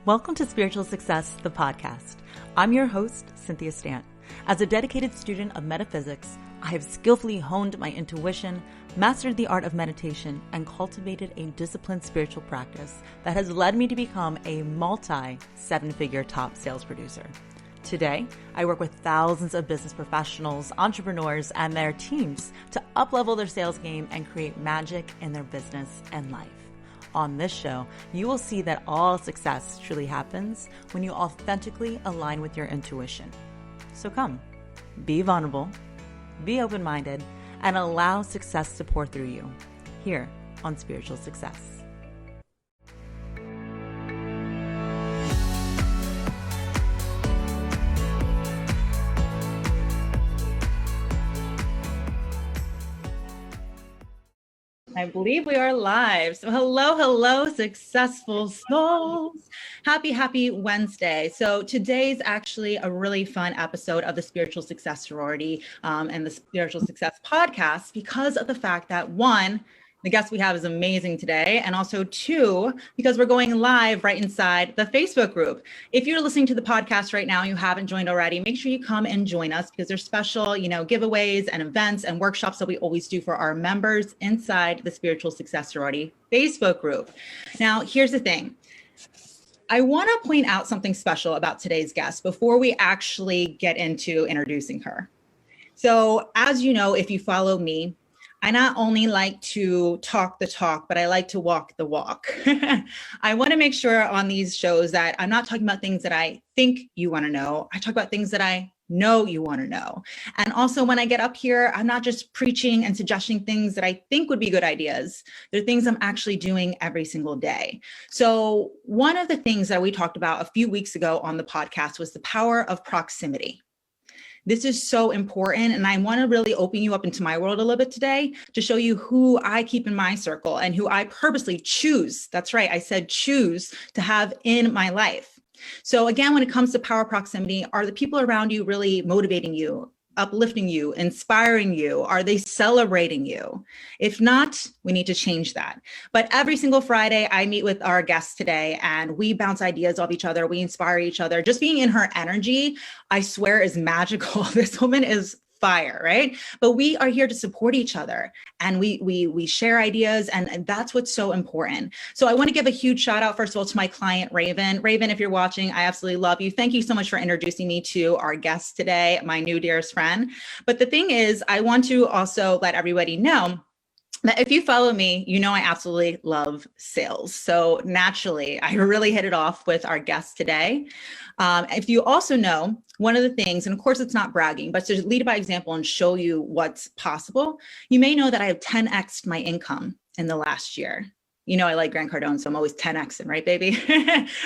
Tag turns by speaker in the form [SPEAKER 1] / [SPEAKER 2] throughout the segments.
[SPEAKER 1] Welcome to Spiritual Success, the podcast. I'm your host, Cynthia Stant. As a dedicated student of metaphysics, I have skillfully honed my intuition, mastered the art of meditation, and cultivated a disciplined spiritual practice that has led me to become a multi-seven-figure top sales producer. Today, I work with thousands of business professionals, entrepreneurs, and their teams to up-level their sales game and create magic in their business and life. On this show, you will see that all success truly happens when you authentically align with your intuition. So come, be vulnerable, be open-minded, and allow success to pour through you here on Spiritual Success. I believe we are live. So hello, successful souls. Happy Wednesday. So today's actually a really fun episode of the Spiritual Success Sorority and the Spiritual Success podcast because of the fact that one, the guest we have is amazing today. And also two, because we're going live right inside the Facebook group. If you're listening to the podcast right now and you haven't joined already, make sure you come and join us because there's special, giveaways and events and workshops that we always do for our members inside the Spiritual Success Sorority Facebook group. Now, here's the thing. I want to point out something special about today's guest before we actually get into introducing her. So as you know, if you follow me, I not only like to talk the talk, but I like to walk the walk. I want to make sure on these shows that I'm not talking about things that I think you want to know. I talk about things that I know you want to know. And also when I get up here, I'm not just preaching and suggesting things that I think would be good ideas. They're things I'm actually doing every single day. So one of the things that we talked about a few weeks ago on the podcast was the power of proximity. This is so important, and I want to really open you up into my world a little bit today to show you who I keep in my circle and who I purposely choose. That's right, I said choose to have in my life. So again, when it comes to power proximity, are the people around you really motivating you, uplifting you, inspiring you? Are they celebrating you? If not, we need to change that. But every single Friday, I meet with our guests today and we bounce ideas off each other. We inspire each other. Just being in her energy, I swear, is magical. This woman is fire, right? But we are here to support each other and we share ideas and that's what's so important. So I want to give a huge shout out, first of all, to my client, Raven. Raven, if you're watching, I absolutely love you. Thank you so much for introducing me to our guest today, my new dearest friend. But the thing is, I want to also let everybody know that if you follow me, you know I absolutely love sales. So naturally, I really hit it off with our guest today. If you also know, one of the things, and of course it's not bragging, but to lead by example and show you what's possible, you may know that I have 10x'd my income in the last year. You know I like Grant Cardone, so I'm always 10x'ing, right, baby?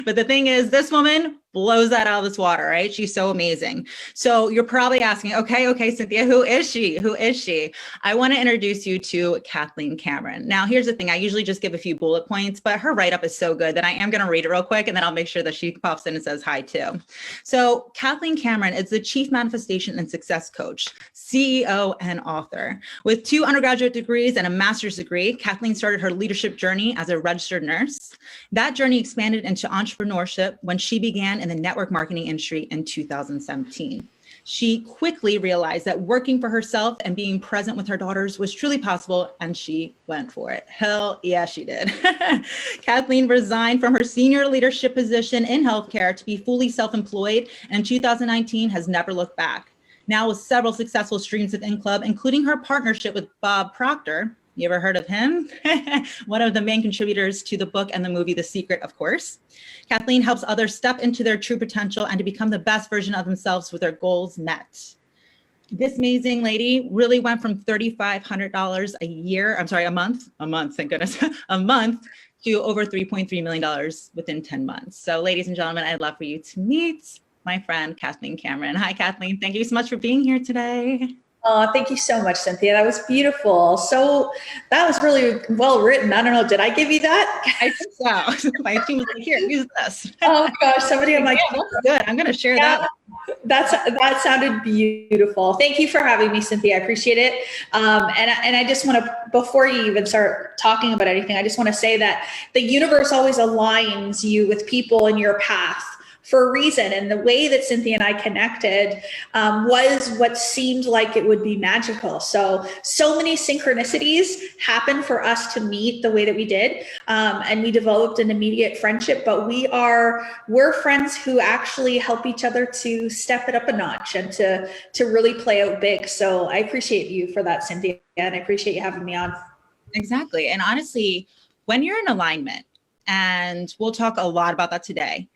[SPEAKER 1] But the thing is, this woman blows that out of this water, right? She's so amazing. So you're probably asking, okay, Cynthia, who is she? Who is she? I want to introduce you to Kathleen Cameron. Now, here's the thing. I usually just give a few bullet points, but her write-up is so good that I am going to read it real quick, and then I'll make sure that she pops in and says hi too. So Kathleen Cameron is the Chief Manifestation and Success Coach, CEO, and author. With 2 undergraduate degrees and a master's degree, Kathleen started her leadership journey as a registered nurse. That journey expanded into entrepreneurship when she began in the network marketing industry in 2017. She quickly realized that working for herself and being present with her daughters was truly possible, and she went for it. Hell yeah, she did. Kathleen resigned from her senior leadership position in healthcare to be fully self-employed, and in 2019 has never looked back. Now with several successful streams of income, including her partnership with Bob Proctor. You ever heard of him? One of the main contributors to the book and the movie, The Secret, of course. Kathleen helps others step into their true potential and to become the best version of themselves with their goals met. This amazing lady really went from $3,500 a month, thank goodness, a month to over $3.3 million within 10 months. So ladies and gentlemen, I'd love for you to meet my friend, Kathleen Cameron. Hi, Kathleen. Thank you so much for being here today.
[SPEAKER 2] Oh, thank you so much, Cynthia. That was beautiful. So that was really well written. I don't know. Did I give you that?
[SPEAKER 1] I think so. My team was like, here, use this.
[SPEAKER 2] Oh gosh, somebody on my
[SPEAKER 1] yeah, that's good. I'm going to share that.
[SPEAKER 2] That sounded beautiful. Thank you for having me, Cynthia. I appreciate it. And I just want to, before you even start talking about anything, I just want to say that the universe always aligns you with people in your path for a reason. And the way that Cynthia and I connected was what seemed like it would be magical. So many synchronicities happened for us to meet the way that we did. And we developed an immediate friendship, but we're friends who actually help each other to step it up a notch and to really play out big. So I appreciate you for that, Cynthia, and I appreciate you having me on.
[SPEAKER 1] Exactly. And honestly, when you're in alignment, and we'll talk a lot about that today,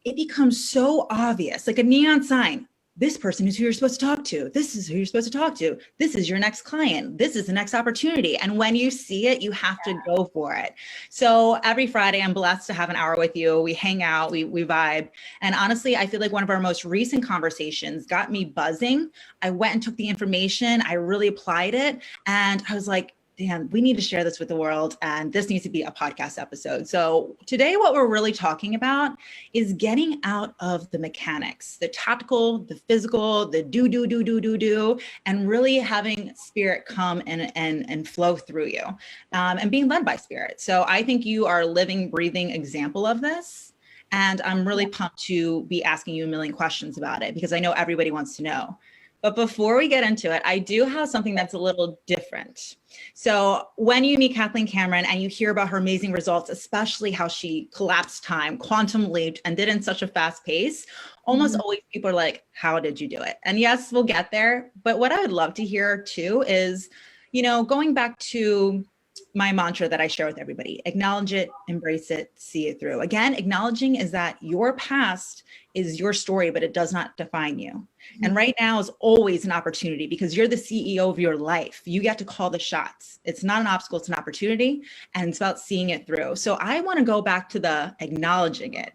[SPEAKER 1] it becomes so obvious, like a neon sign. This person is who you're supposed to talk to. This is who you're supposed to talk to. This is your next client. This is the next opportunity. And when you see it, you have to go for it. So every Friday, I'm blessed to have an hour with you. We hang out, we vibe. And honestly, I feel like one of our most recent conversations got me buzzing. I went and took the information. I really applied it. And I was like, damn, we need to share this with the world, and this needs to be a podcast episode. So today, what we're really talking about is getting out of the mechanics, the tactical, the physical, the do, and really having spirit come and flow through you, and being led by spirit. So I think you are a living, breathing example of this. And I'm really pumped to be asking you a million questions about it, because I know everybody wants to know. But before we get into it, I do have something that's a little different. So when you meet Kathleen Cameron and you hear about her amazing results, especially how she collapsed time, quantum leaped, and did it in such a fast pace, almost always people are like, how did you do it? And yes, we'll get there. But what I would love to hear too is, going back to my mantra that I share with everybody: acknowledge it, embrace it, see it through. Again, acknowledging is that your past is your story, but it does not define you. And right now is always an opportunity, because you're the CEO of your life. You get to call the shots. It's not an obstacle, it's an opportunity, and it's about seeing it through. So I want to go back to the acknowledging it.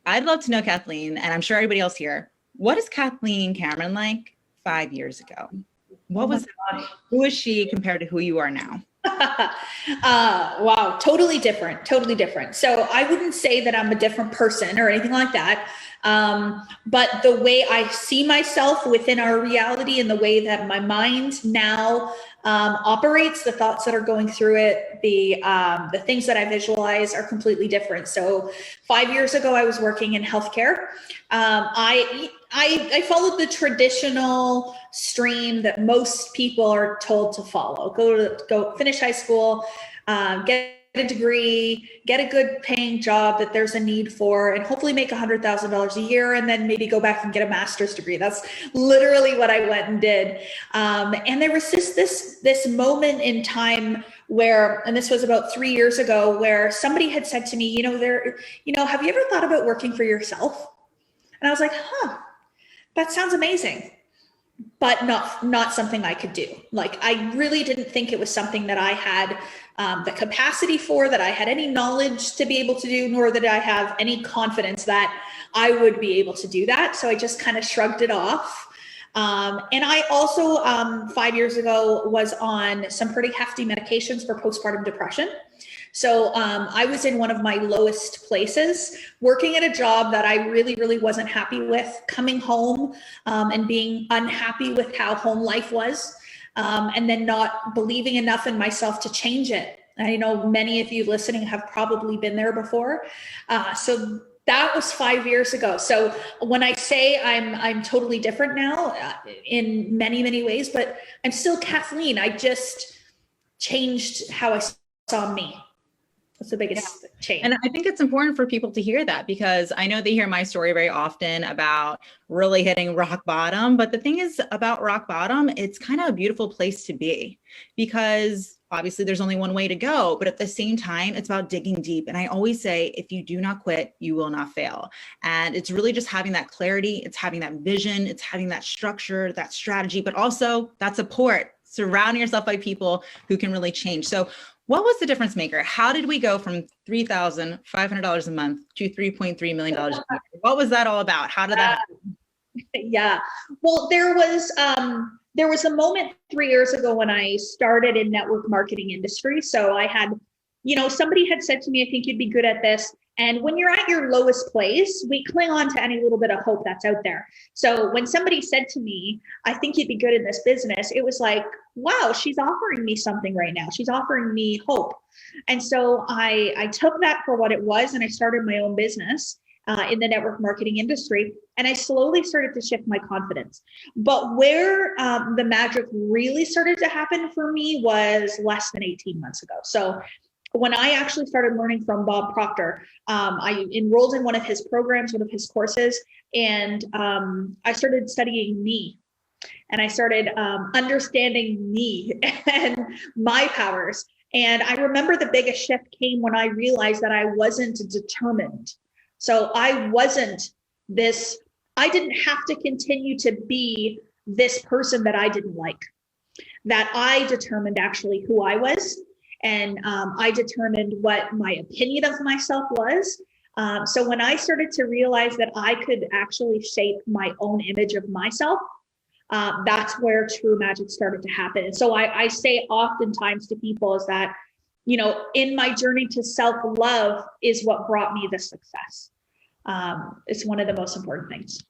[SPEAKER 1] I'd love to know, Kathleen, and I'm sure everybody else here, what is Kathleen Cameron like 5 years ago? What was who is she compared to who you are now?
[SPEAKER 2] Wow, totally different. So I wouldn't say that I'm a different person or anything like that. But the way I see myself within our reality and the way that my mind now operates, the thoughts that are going through it, the things that I visualize are completely different. So 5 years ago, I was working in healthcare. I followed the traditional stream that most people are told to follow. Go finish high school, get a degree, get a good paying job that there's a need for, and hopefully make $100,000 a year, and then maybe go back and get a master's degree. That's literally what I went and did. And there was this moment in time where, and this was about 3 years ago, where somebody had said to me, have you ever thought about working for yourself? And I was like, that sounds amazing, but not something I could do. Like, I really didn't think it was something that I had the capacity for, that I had any knowledge to be able to do, nor that I have any confidence that I would be able to do that. So I just kind of shrugged it off. And I also, 5 years ago, was on some pretty hefty medications for postpartum depression. So I was in one of my lowest places, working at a job that I really, really wasn't happy with, coming home and being unhappy with how home life was, and then not believing enough in myself to change it. I know many of you listening have probably been there before. So that was 5 years ago. So when I say I'm totally different now in many, many ways, but I'm still Kathleen. I just changed how I saw me. That's the biggest change.
[SPEAKER 1] And I think it's important for people to hear that, because I know they hear my story very often about really hitting rock bottom. But the thing is about rock bottom, it's kind of a beautiful place to be, because obviously there's only one way to go. But at the same time, it's about digging deep. And I always say, if you do not quit, you will not fail. And it's really just having that clarity. It's having that vision. It's having that structure, that strategy, but also that support. Surround yourself by people who can really change. So what was the difference maker? How did we go from $3,500 a month to $3.3 million a year? What was that all about? How did that happen?
[SPEAKER 2] Yeah. Well, there was there was a moment 3 years ago when I started in network marketing industry. So I had, somebody had said to me, I think you'd be good at this. And when you're at your lowest place, we cling on to any little bit of hope that's out there. So when somebody said to me, I think you'd be good in this business, it was like, wow, she's offering me something right now. She's offering me hope. And so I took that for what it was, and I started my own business in the network marketing industry. And I slowly started to shift my confidence. But where the magic really started to happen for me was less than 18 months ago. So when I actually started learning from Bob Proctor, I enrolled in one of his programs, one of his courses, and I started studying me. And I started understanding me and my powers. And I remember the biggest shift came when I realized that I wasn't determined. So I didn't have to continue to be this person that I didn't like, that I determined actually who I was. And I determined what my opinion of myself was. So when I started to realize that I could actually shape my own image of myself, that's where true magic started to happen. And so I say oftentimes to people is that, in my journey to self-love is what brought me the success. It's one of the most important things.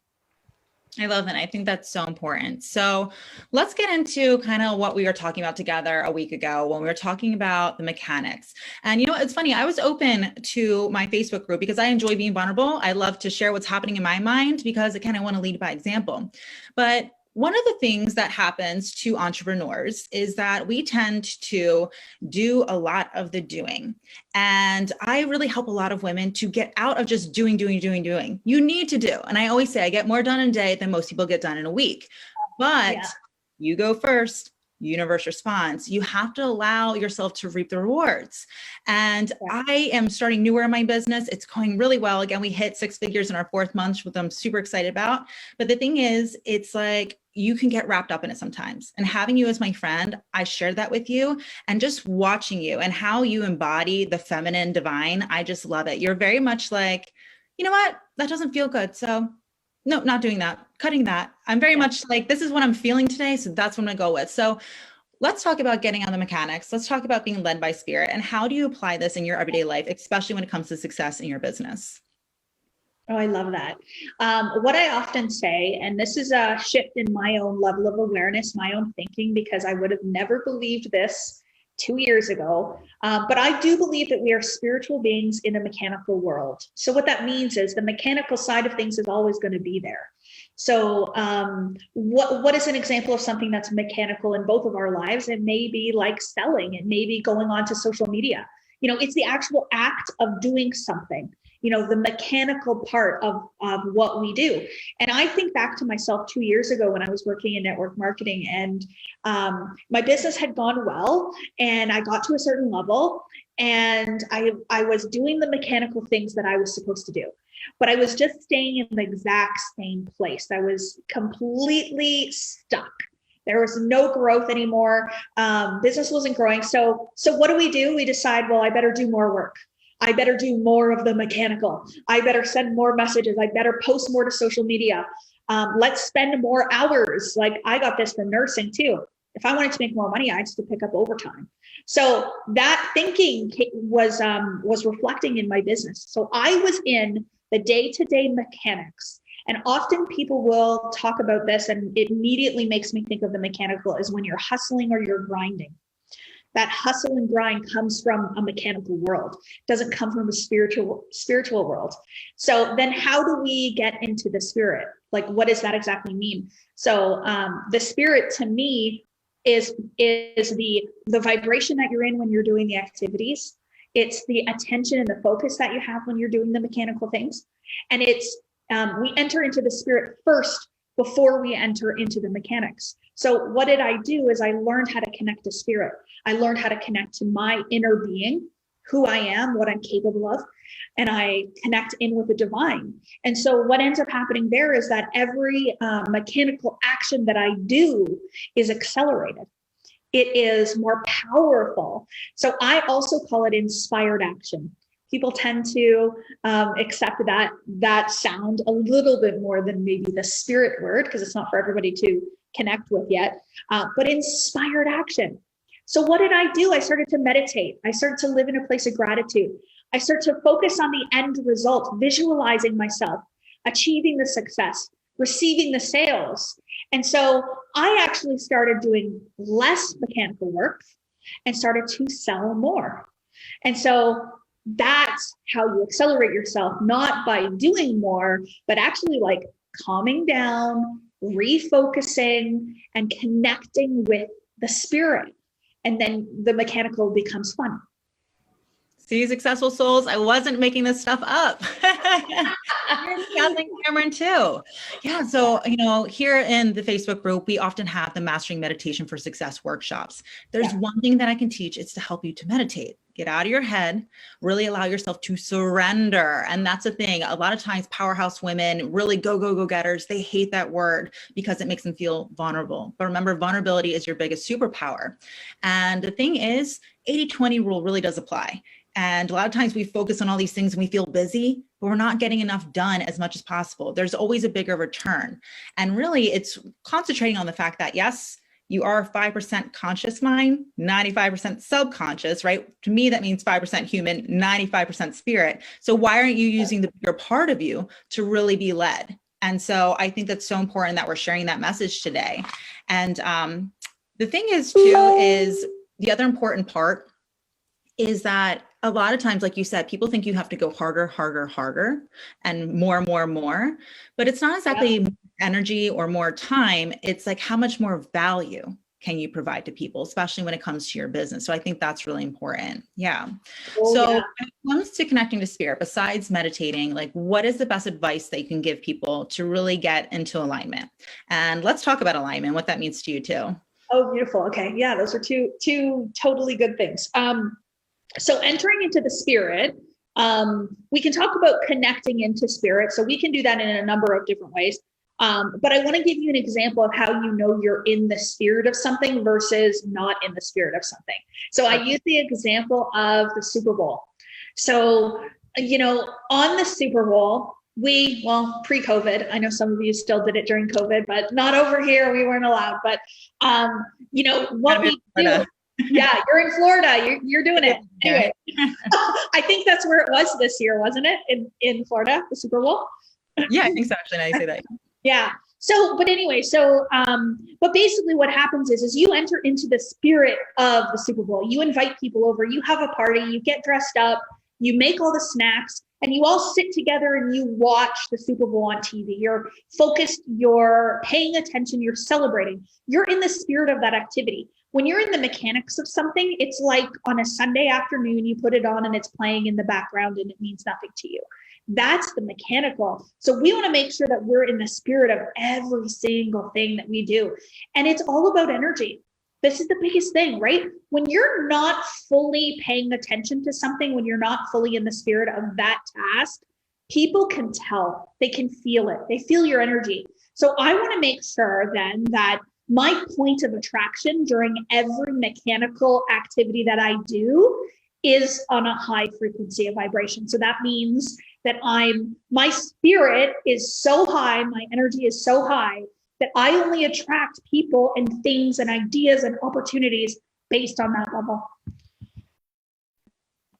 [SPEAKER 1] I love it. I think that's so important. So let's get into kind of what we were talking about together a week ago when we were talking about the mechanics. And it's funny, I was open to my Facebook group because I enjoy being vulnerable. I love to share what's happening in my mind because I kind of want to lead by example. But one of the things that happens to entrepreneurs is that we tend to do a lot of the doing. And I really help a lot of women to get out of just doing. You need to do. And I always say I get more done in a day than most people get done in a week. But You go first. Universe responds. You have to allow yourself to reap the rewards. And I am starting newer in my business. It's going really well. Again, we hit 6 figures in our 4th month, which I'm super excited about. But the thing is, it's like you can get wrapped up in it sometimes. And having you as my friend, I shared that with you, and just watching you and how you embody the feminine divine. I just love it. You're very much like, you know what? That doesn't feel good. So no, not doing that, cutting that. I'm very much like, this is what I'm feeling today. So that's what I'm going to go with. So let's talk about getting on the mechanics. Let's talk about being led by spirit. And how do you apply this in your everyday life, especially when it comes to success in your business?
[SPEAKER 2] Oh, I love that. What I often say, and this is a shift in my own level of awareness, my own thinking, because I would have never believed this 2 years ago. But I do believe that we are spiritual beings in a mechanical world. So what that means is the mechanical side of things is always going to be there. So what is an example of something that's mechanical in both of our lives? It may be like selling. It may be going on to social media. It's the actual act of doing something. The mechanical part of what we do. And I think back to myself 2 years ago when I was working in network marketing, and my business had gone well, and I got to a certain level, and I was doing the mechanical things that I was supposed to do, but I was just staying in the exact same place. I was completely stuck. There was no growth anymore. Business wasn't growing. So what do? We decide, well, I better do more work. I better do more of the mechanical. I better send more messages. I better post more to social media. Let's spend more hours. Like, I got this from nursing too. If I wanted to make more money, I had to pick up overtime. So that thinking was reflecting in my business. So I was in the day-to-day mechanics. And often people will talk about this, and it immediately makes me think of the mechanical as when you're hustling or you're grinding. That hustle and grind comes from a mechanical world. It doesn't come from a spiritual world. So then how do we get into the spirit? Like, what does that exactly mean? So the spirit to me is the vibration that you're in when you're doing the activities. It's the attention and the focus that you have when you're doing the mechanical things. And it's we enter into the spirit first before we enter into the mechanics. So what did I do is I learned how to connect to spirit. I learned how to connect to my inner being, who I am, what I'm capable of, and I connect in with the divine. And so what ends up happening there is that every mechanical action that I do is accelerated. It is more powerful. So I also call it inspired action. People tend to accept that sound a little bit more than maybe the spirit word, because it's not for everybody to connect with yet, but inspired action. So what did I do? I started to meditate. I started to live in a place of gratitude. I started to focus on the end result, visualizing myself, achieving the success, receiving the sales. And so I actually started doing less mechanical work and started to sell more. And so that's how you accelerate yourself, not by doing more, but actually like calming down, refocusing, and connecting with the spirit. And then the mechanical becomes fun.
[SPEAKER 1] See, successful souls, I wasn't making this stuff up. Kathleen Cameron too. Yeah. So, here in the Facebook group, we often have the Mastering Meditation for Success workshops. There's one thing that I can teach. It's to help you to meditate. Get out of your head, really allow yourself to surrender. And that's the thing. A lot of times powerhouse women, really go getters, they hate that word because it makes them feel vulnerable. But remember, vulnerability is your biggest superpower. And the thing is, 80-20 rule really does apply. And a lot of times we focus on all these things and we feel busy, but we're not getting enough done as much as possible. There's always a bigger return. And really it's concentrating on the fact that, yes, you are 5% conscious mind, 95% subconscious, right? To me, that means 5% human, 95% spirit. So why aren't you using the bigger part of you to really be led? And so I think that's so important that we're sharing that message today. And the thing is too, is the other important part is that a lot of times, like you said, people think you have to go harder, and more, but it's not exactly energy or more time. It's like, how much more value can you provide to people, especially when it comes to your business? So I think that's really important. Yeah. When it comes to connecting to spirit, besides meditating, like what is the best advice that you can give people to really get into alignment? And let's talk about alignment, what that means to you too.
[SPEAKER 2] Oh, beautiful. Okay. Yeah. Those are two totally good things. So entering into the spirit, we can talk about connecting into spirit. So we can do that in a number of different ways. But I want to give you an example of how you know you're in the spirit of something versus not in the spirit of something. So I use the example of the Super Bowl. So, on the Super Bowl, pre-COVID, I know some of you still did it during COVID, but not over here. We weren't allowed. But, what we do. Yeah, you're in Florida. You're doing it. Anyway, I think that's where it was this year, wasn't it? In Florida, the Super Bowl?
[SPEAKER 1] Yeah, I think so. Actually, now you say that.
[SPEAKER 2] Yeah. But basically what happens is you enter into the spirit of the Super Bowl. You invite people over, you have a party, you get dressed up, you make all the snacks, and you all sit together and you watch the Super Bowl on TV. You're focused, you're paying attention, you're celebrating. You're in the spirit of that activity. When you're in the mechanics of something, it's like on a Sunday afternoon, you put it on and it's playing in the background and it means nothing to you. That's the mechanical. So we want to make sure that we're in the spirit of every single thing that we do. And it's all about energy. This is the biggest thing, right? When you're not fully paying attention to something, when you're not fully in the spirit of that task, people can tell, they can feel it. They feel your energy. So I want to make sure then that my point of attraction during every mechanical activity that I do is on a high frequency of vibration. So that means that my spirit is so high, my energy is so high that I only attract people and things and ideas and opportunities based on that level.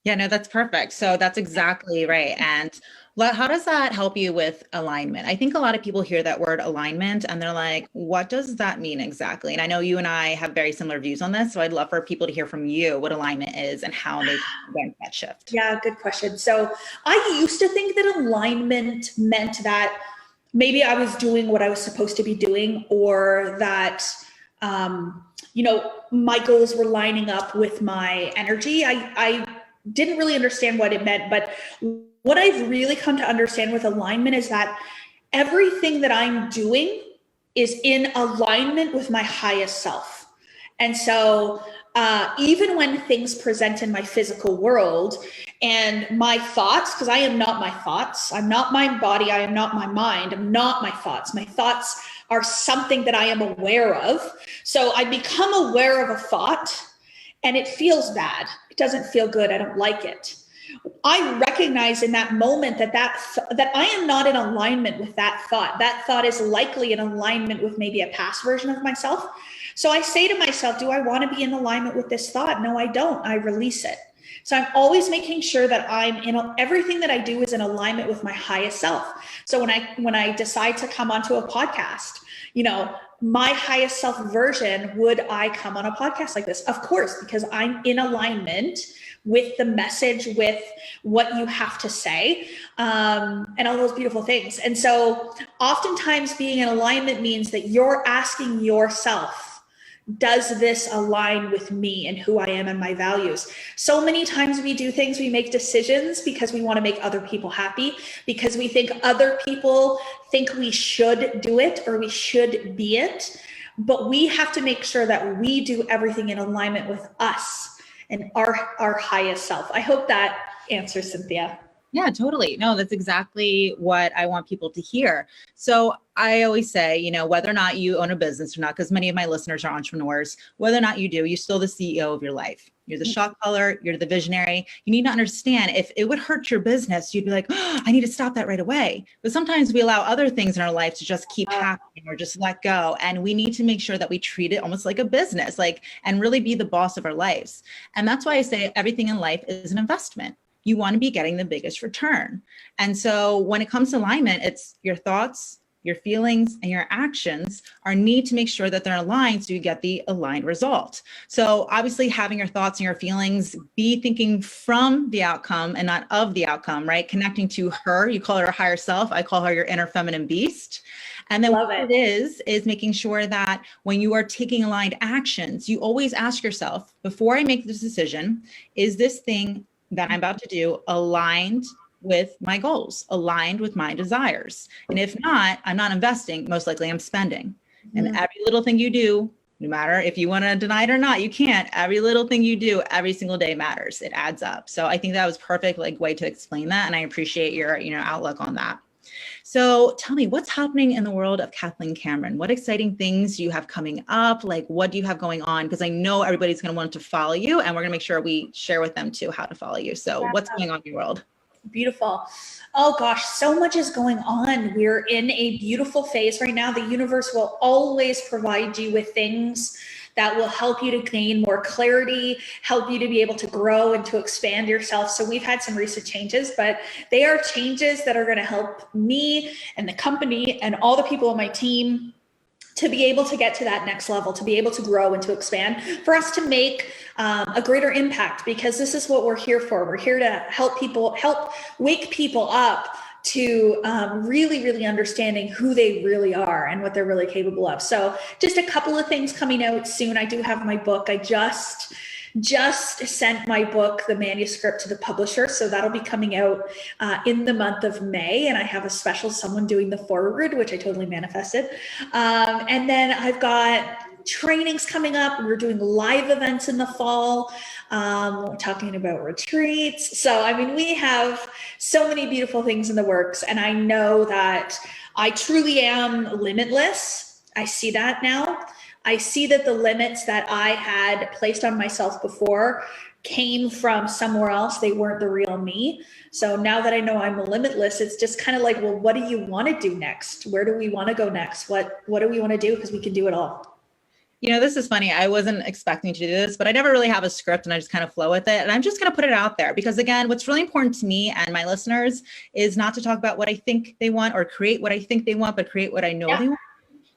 [SPEAKER 1] Yeah, no, that's perfect. So that's exactly right. And how does that help you with alignment? I think a lot of people hear that word alignment and they're like, what does that mean exactly? And I know you and I have very similar views on this. So I'd love for people to hear from you what alignment is and how they can get that shift.
[SPEAKER 2] Yeah, good question. So I used to think that alignment meant that maybe I was doing what I was supposed to be doing, or that, my goals were lining up with my energy. I didn't really understand what it meant, but what I've really come to understand with alignment is that everything that I'm doing is in alignment with my highest self. And so even when things present in my physical world and my thoughts, because I am not my thoughts, I'm not my body, I am not my mind, I'm not my thoughts. My thoughts are something that I am aware of. So I become aware of a thought and it feels bad. It doesn't feel good. I don't like it. I recognize in that moment that I am not in alignment with that thought. That thought is likely in alignment with maybe a past version of myself. So I say to myself, do I want to be in alignment with this thought? No, I don't. I release it. So I'm always making sure that everything that I do is in alignment with my highest self. So when I decide to come onto a podcast, my highest self version, would I come on a podcast like this? Of course, because I'm in alignment with the message, with what you have to say, and all those beautiful things. And so oftentimes being in alignment means that you're asking yourself, does this align with me and who I am and my values? So many times we do things, we make decisions because we want to make other people happy, because we think other people think we should do it or we should be it. But we have to make sure that we do everything in alignment with us and our highest self. I hope that answers, Cynthia.
[SPEAKER 1] Yeah, totally. No, that's exactly what I want people to hear. So I always say, whether or not you own a business or not, because many of my listeners are entrepreneurs, whether or not you do, you're still the CEO of your life. You're the shot caller, you're the visionary. You need to understand, if it would hurt your business, you'd be like, oh, I need to stop that right away. But sometimes we allow other things in our life to just keep happening or just let go. And we need to make sure that we treat it almost like a business, and really be the boss of our lives. And that's why I say everything in life is an investment. You want to be getting the biggest return. And so when it comes to alignment, it's your thoughts, your feelings, and your actions need to make sure that they're aligned so you get the aligned result. So obviously having your thoughts and your feelings, be thinking from the outcome and not of the outcome, right? Connecting to her, you call her a higher self. I call her your inner feminine beast. And then what it is making sure that when you are taking aligned actions, you always ask yourself, before I make this decision, is this thing that I'm about to do aligned with my goals, aligned with my desires? And if not, I'm not investing, most likely I'm spending. And every little thing you do, no matter if you want to deny it or not, you can't. Every little thing you do every single day matters. It adds up. So I think that was perfect way to explain that. And I appreciate your outlook on that. So tell me, what's happening in the world of Kathleen Cameron? What exciting things do you have coming up? What do you have going on? Because I know everybody's going to want to follow you, and we're going to make sure we share with them too how to follow you. So what's going on in your world?
[SPEAKER 2] Beautiful. Oh gosh, so much is going on. We're in a beautiful phase right now. The universe will always provide you with things that will help you to gain more clarity, help you to be able to grow and to expand yourself. So we've had some recent changes, but they are changes that are going to help me and the company and all the people on my team to be able to get to that next level, to be able to grow and to expand, for us to make a greater impact, because this is what we're here for. We're here to help wake people up to really, really understanding who they really are and what they're really capable of. So just a couple of things coming out soon. I do have my book. I just sent my book, the manuscript, to the publisher. So that'll be coming out in the month of May. And I have a special someone doing the foreword, which I totally manifested. And then I've got trainings coming up. We're doing live events in the fall. We're talking about retreats. So, we have so many beautiful things in the works. And I know that I truly am limitless. I see that now. I see that the limits that I had placed on myself before came from somewhere else. They weren't the real me. So now that I know I'm limitless, it's just kind of like, well, what do you want to do next? Where do we want to go next? What do we want to do? Because we can do it all.
[SPEAKER 1] This is funny. I wasn't expecting to do this, but I never really have a script and I just kind of flow with it. And I'm just going to put it out there because, again, what's really important to me and my listeners is not to talk about what I think they want or create what I think they want, but create what I know they want.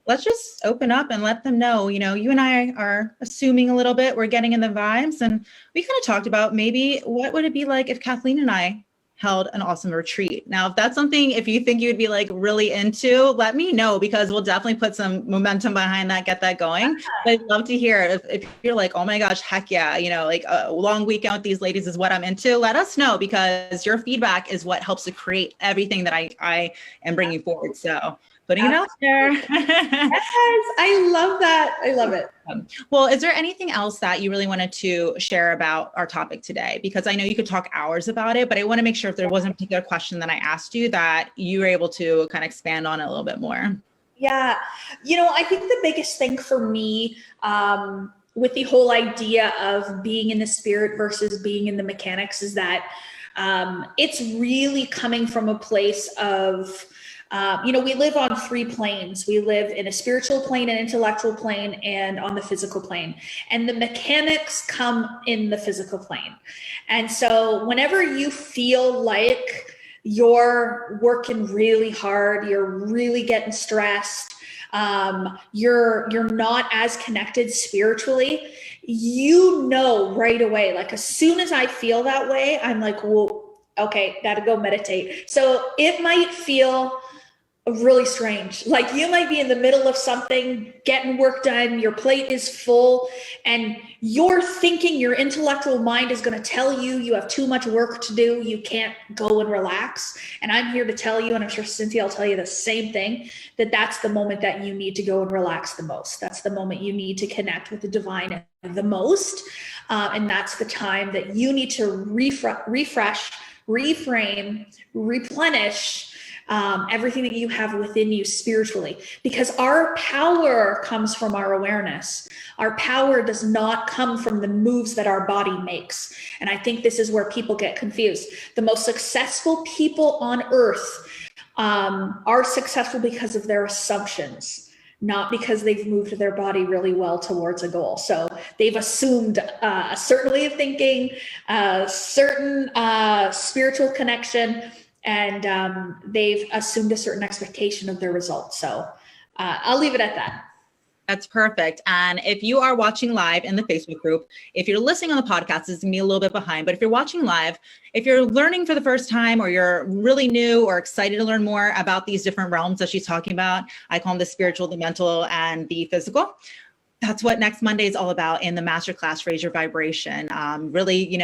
[SPEAKER 1] Let's just open up and let them know, you and I are assuming a little bit, we're getting in the vibes. And we kind of talked about maybe what would it be like if Kathleen and I held an awesome retreat. Now, if that's something, if you think you would be really into, let me know, because we'll definitely put some momentum behind that, get that going. But I'd love to hear if you're like, oh my gosh, heck yeah, a long weekend with these ladies is what I'm into. Let us know, because your feedback is what helps to create everything that I am bringing forward. So putting it out there.
[SPEAKER 2] Yes, I love that. I love it.
[SPEAKER 1] Well, is there anything else that you really wanted to share about our topic today? Because I know you could talk hours about it, but I want to make sure if there wasn't a particular question that I asked you that you were able to kind of expand on it a little bit more.
[SPEAKER 2] Yeah. I think the biggest thing for me with the whole idea of being in the spirit versus being in the mechanics is that It's really coming from a place of, we live on three planes. We live in a spiritual plane, an intellectual plane, and on the physical plane. And the mechanics come in the physical plane. And so whenever you feel like you're working really hard, you're really getting stressed, you're not as connected spiritually, right away, like as soon as I feel that way, I'm like, well, okay, gotta go meditate. So it might feel really strange. Like you might be in the middle of something, getting work done, your plate is full, and you're thinking your intellectual mind is going to tell you you have too much work to do, you can't go and relax. And I'm here to tell you, and I'm sure Cynthia will tell you the same thing, that's the moment that you need to go and relax the most. That's the moment you need to connect with the divine the most. And that's the time that you need to refresh, reframe, replenish everything that you have within you spiritually, because our power comes from our awareness. Our power does not come from the moves that our body makes. And I think this is where people get confused. The most successful people on earth are successful because of their assumptions, not because they've moved their body really well towards a goal. So they've assumed a certain way of thinking, a certain spiritual connection, and they've assumed a certain expectation of their results. So I'll leave it at that.
[SPEAKER 1] That's perfect. And if you are watching live in the Facebook group, if you're listening on the podcast, it's gonna be a little bit behind, but if you're watching live, if you're learning for the first time, or you're really new or excited to learn more about these different realms that she's talking about, I call them the spiritual, the mental, and the physical. That's what next Monday is all about in the masterclass, Raise Your Vibration. Really,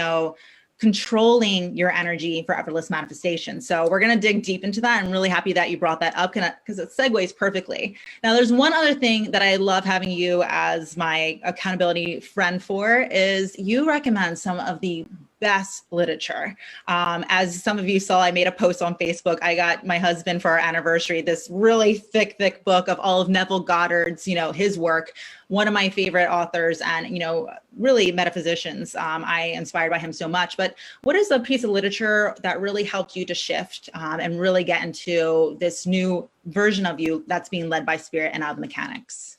[SPEAKER 1] controlling your energy for effortless manifestation. So we're going to dig deep into that. I'm really happy that you brought that up because it segues perfectly. Now, there's one other thing that I love having you as my accountability friend for is you recommend some of the best literature. As some of you saw, I made a post on Facebook. I got my husband for our anniversary, this really thick book of all of Neville Goddard's, his work, one of my favorite authors and, really metaphysicians. I inspired by him so much. But what is a piece of literature that really helped you to shift and really get into this new version of you that's being led by spirit and out of mechanics?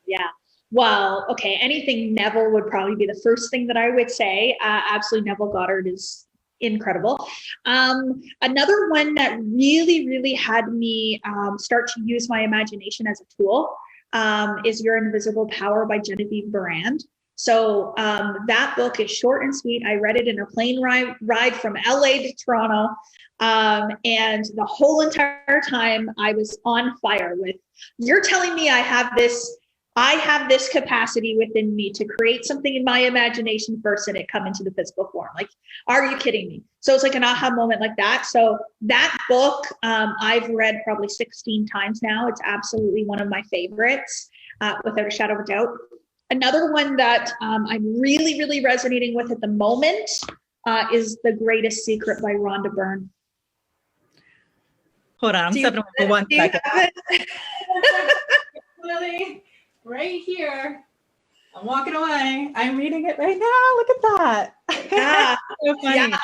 [SPEAKER 2] Yeah. Well, okay. Anything Neville would probably be the first thing that I would say. Absolutely. Neville Goddard is incredible. Another one that really had me start to use my imagination as a tool is Your Invisible Power by Genevieve Brand. So that book is short and sweet. I read it in a plane ride from LA to Toronto. And the whole entire time I was on fire with, you're telling me I have this capacity within me to create something in my imagination first and it come into the physical form. Like, are you kidding me? So it's like an aha moment like that. So that book, I've read probably 16 times now. It's absolutely one of my favorites, without a shadow of a doubt. Another one that I'm really resonating with at the moment is The Greatest Secret by Rhonda Byrne.
[SPEAKER 1] Hold on, I'm stepping away for 1 second. Really? Right here. I'm walking away. I'm reading it right now. Look at that.
[SPEAKER 2] Yeah.
[SPEAKER 1] So funny.
[SPEAKER 2] Yeah,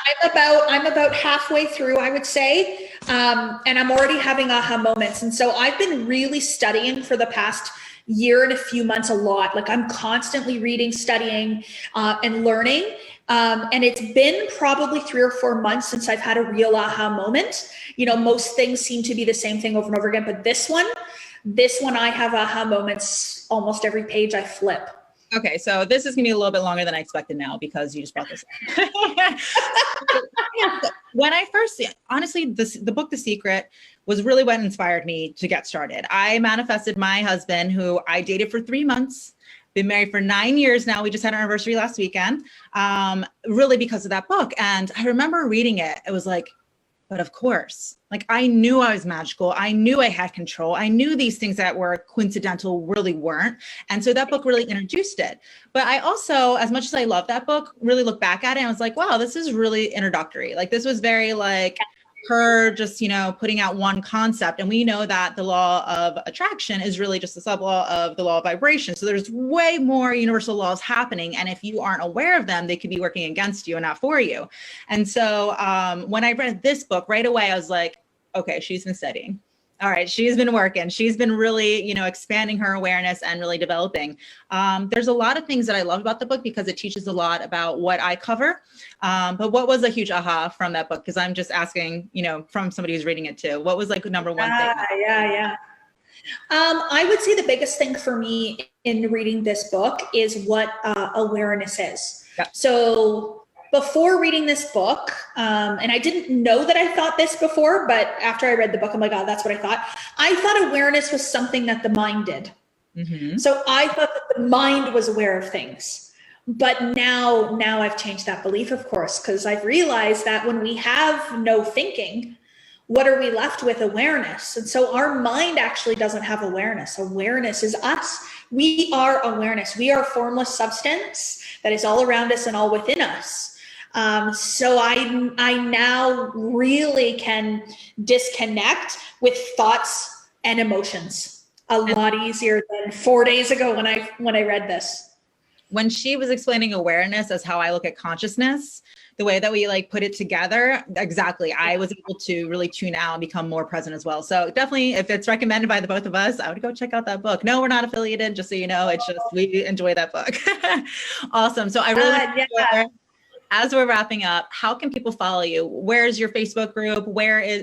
[SPEAKER 2] I'm about halfway through, I would say. And I'm already having aha moments. And so I've been really studying for the past year and a few months a lot. Like I'm constantly reading, studying, and learning. And it's been probably 3 or 4 months since I've had a real aha moment. Most things seem to be the same thing over and over again, but this one, I have aha moments almost every page I flip.
[SPEAKER 1] Okay, so this is gonna be a little bit longer than I expected now because you just brought this up. When I first, honestly, the book, The Secret, was really what inspired me to get started. I manifested my husband, who I dated for 3 months, been married for 9 years now. We just had our anniversary last weekend, really because of that book. And I remember reading it. It was like, but of course, like I knew I was magical. I knew I had control. I knew these things that were coincidental really weren't. And so that book really introduced it. But I also, as much as I love that book, really look back at it and I was like, wow, this is really introductory. Like this was very like, her just, putting out one concept. And we know that the law of attraction is really just a sub-law of the law of vibration. So there's way more universal laws happening. And if you aren't aware of them, they could be working against you and not for you. And so when I read this book right away, I was like, okay, she's been studying. All right, she's been working. She's been really, expanding her awareness and really developing. There's a lot of things that I love about the book because it teaches a lot about what I cover. But what was a huge aha from that book? Because I'm just asking, from somebody who's reading it too. What was like number one thing?
[SPEAKER 2] Yeah. I would say the biggest thing for me in reading this book is what awareness is.
[SPEAKER 1] Yep.
[SPEAKER 2] So before reading this book, and I didn't know that I thought this before, but after I read the book, I'm like, oh, that's what I thought. I thought awareness was something that the mind did. Mm-hmm. So I thought that the mind was aware of things. But now I've changed that belief, of course, because I've realized that when we have no thinking, what are we left with? Awareness. And so our mind actually doesn't have awareness. Awareness is us. We are awareness. We are formless substance that is all around us and all within us. So I now really can disconnect with thoughts and emotions a lot easier than 4 days ago when I read this.
[SPEAKER 1] When she was explaining awareness as how I look at consciousness, the way that we put it together, exactly. I was able to really tune out and become more present as well. So definitely, if it's recommended by the both of us, I would go check out that book. No, we're not affiliated, just so you know. It's just, we enjoy that book. Awesome. So I really as we're wrapping up, how can people follow you? Where's your Facebook group?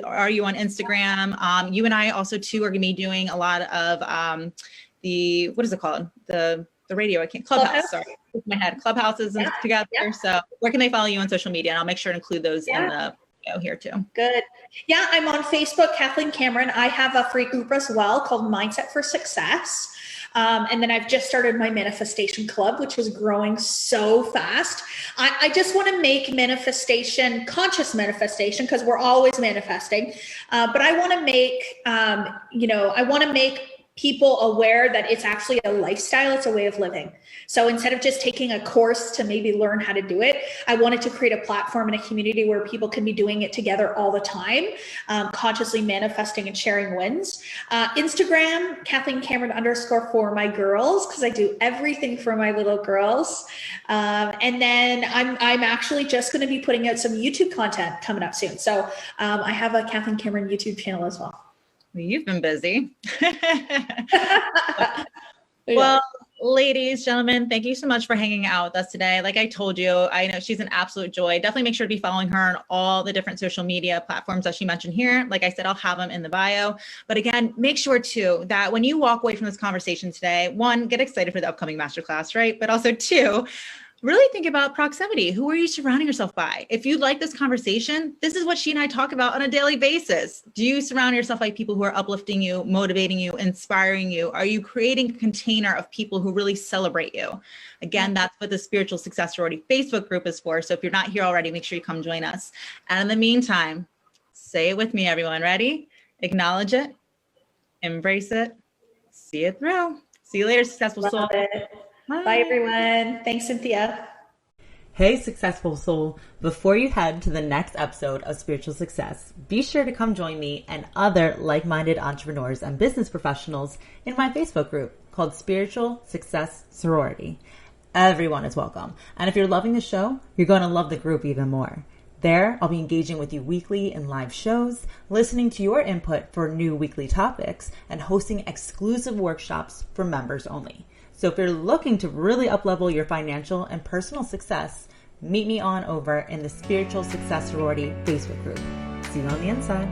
[SPEAKER 1] Are you on Instagram? You and I also too are going to be doing a lot of what is it called? The radio, Clubhouse, sorry. My head, Clubhouses and together. Yeah. So where can they follow you on social media? And I'll make sure to include those in the video here too.
[SPEAKER 2] Good. Yeah, I'm on Facebook, Kathleen Cameron. I have a free group as well called Mindset for Success. And then I've just started my manifestation club, which is growing so fast. I just want to make manifestation, conscious manifestation, because we're always manifesting. But I want to make, I want to make people aware that it's actually a lifestyle, it's a way of living. So instead of just taking a course to maybe learn how to do it, I wanted to create a platform and a community where people can be doing it together all the time, consciously manifesting and sharing wins. Instagram, Kathleen Cameron _ for my girls, because I do everything for my little girls. And then I'm actually just going to be putting out some YouTube content coming up soon. So I have a Kathleen Cameron YouTube channel as well.
[SPEAKER 1] You've been busy. Well, ladies, gentlemen, thank you so much for hanging out with us today. Like I told you, I know she's an absolute joy. Definitely make sure to be following her on all the different social media platforms that she mentioned here. Like I said, I'll have them in the bio. But again, make sure too that when you walk away from this conversation today, one, get excited for the upcoming masterclass, right? But also two, really think about proximity. Who are you surrounding yourself by? If you like this conversation, this is what she and I talk about on a daily basis. Do you surround yourself by people who are uplifting you, motivating you, inspiring you? Are you creating a container of people who really celebrate you? Again, that's what the Spiritual Success Sorority Facebook group is for. So if you're not here already, make sure you come join us. And in the meantime, say it with me, everyone. Ready? Acknowledge it, embrace it, see it through. See you later, successful soul.
[SPEAKER 2] Bye, everyone. Thanks, Cynthia.
[SPEAKER 3] Hey, successful soul. Before you head to the next episode of Spiritual Success, be sure to come join me and other like-minded entrepreneurs and business professionals in my Facebook group called Spiritual Success Sorority. Everyone is welcome. And if you're loving the show, you're going to love the group even more. There, I'll be engaging with you weekly in live shows, listening to your input for new weekly topics, and hosting exclusive workshops for members only. So if you're looking to really up-level your financial and personal success, meet me on over in the Spiritual Success Sorority Facebook group. See you on the inside.